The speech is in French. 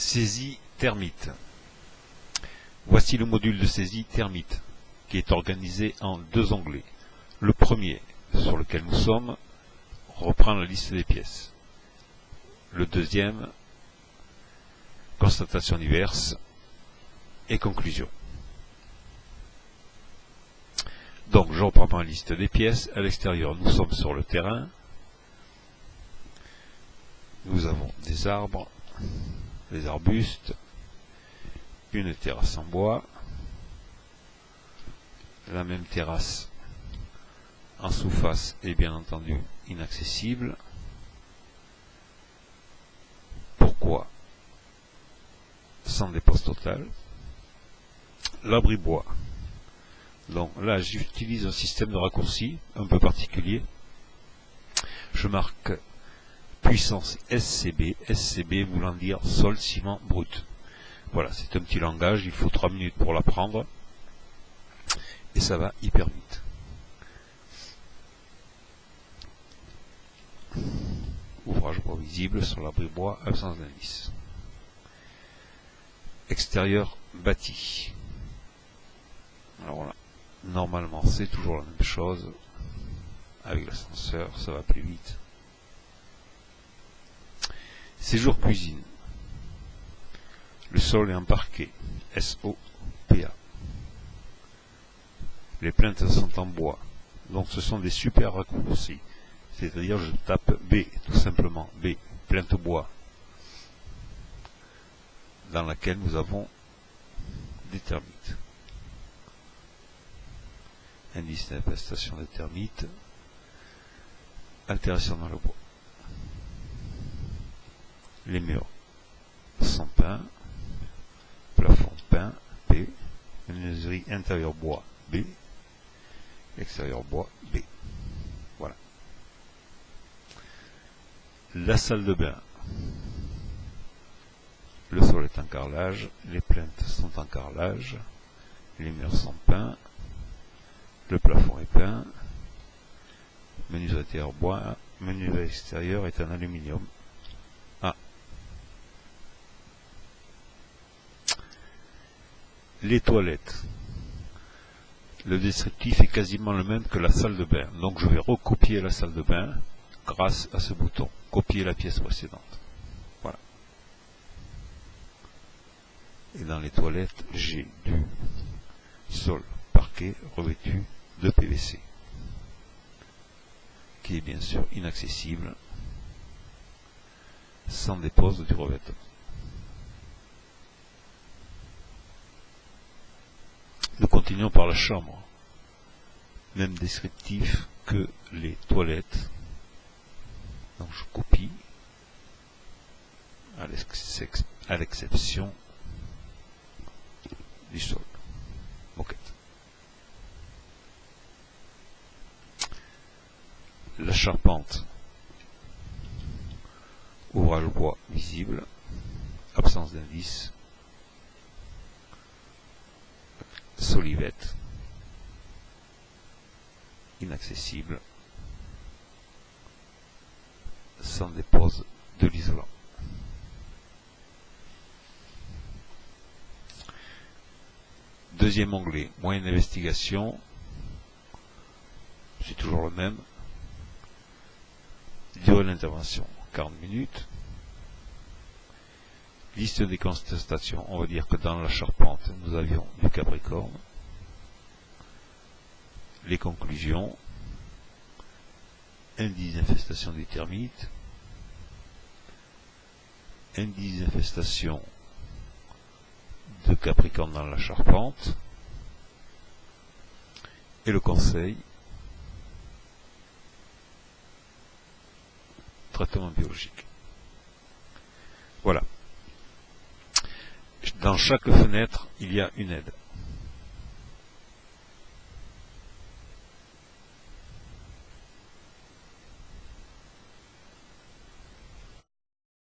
Saisie termite. Voici le module de saisie termite qui est organisé en deux onglets. Le premier, sur lequel nous sommes, reprend la liste des pièces. Le deuxième, constatations diverses et conclusions. Donc je reprends ma liste des pièces. À l'extérieur, nous sommes sur le terrain. Nous avons des arbres, des arbustes, une terrasse en bois, la même terrasse en sous-face est bien entendu inaccessible. Pourquoi? Sans dépose totale. L'abri bois. Donc là j'utilise un système de raccourci un peu particulier. Je marque puissance SCB, SCB voulant dire sol ciment brut. Voilà, c'est un petit langage, il faut 3 minutes pour l'apprendre et ça va hyper vite. Ouvrage bois visible sur l'abri bois, absence d'indice. Extérieur bâti. Alors voilà, normalement c'est toujours la même chose. Avec l'ascenseur, ça va plus vite. Séjour cuisine. Le sol est en parquet, SOPA. Les plaintes sont en bois, donc ce sont des super raccourcis. C'est-à-dire je tape B, tout simplement, B, plainte bois, dans laquelle nous avons des termites. Indice d'infestation des termites, altération dans le bois. Les murs sont peints, plafond peint, P, menuiserie intérieur bois, B, extérieur bois, B. Voilà. La salle de bain. Le sol est en carrelage, les plaintes sont en carrelage, les murs sont peints, le plafond est peint, menuiserie intérieur bois, menuiserie extérieur est en aluminium. Ah. Les toilettes. Le descriptif est quasiment le même que la salle de bain. Donc je vais recopier la salle de bain grâce à ce bouton. Copier la pièce précédente. Voilà. Et dans les toilettes, j'ai du sol parquet revêtu de PVC. Qui est bien sûr inaccessible sans dépose du revêtement. Nous continuons par la chambre. Même descriptif que les toilettes. Donc je copie à l'exception du sol. Moquette. La charpente. Ouvrage bois visible. Absence d'indice. Solivette. Inaccessible. Sans dépose de l'isolant. Deuxième onglet, moyen d'investigation. C'est toujours le même. Durée de l'intervention, 40 minutes. Liste des constatations. On va dire que dans la charpente, nous avions du Capricorne. Les conclusions. Indice d'infestation des termites. Indice d'infestation de Capricorne dans la charpente. Et le conseil. Traitement biologique. Voilà. Dans chaque fenêtre, il y a une aide.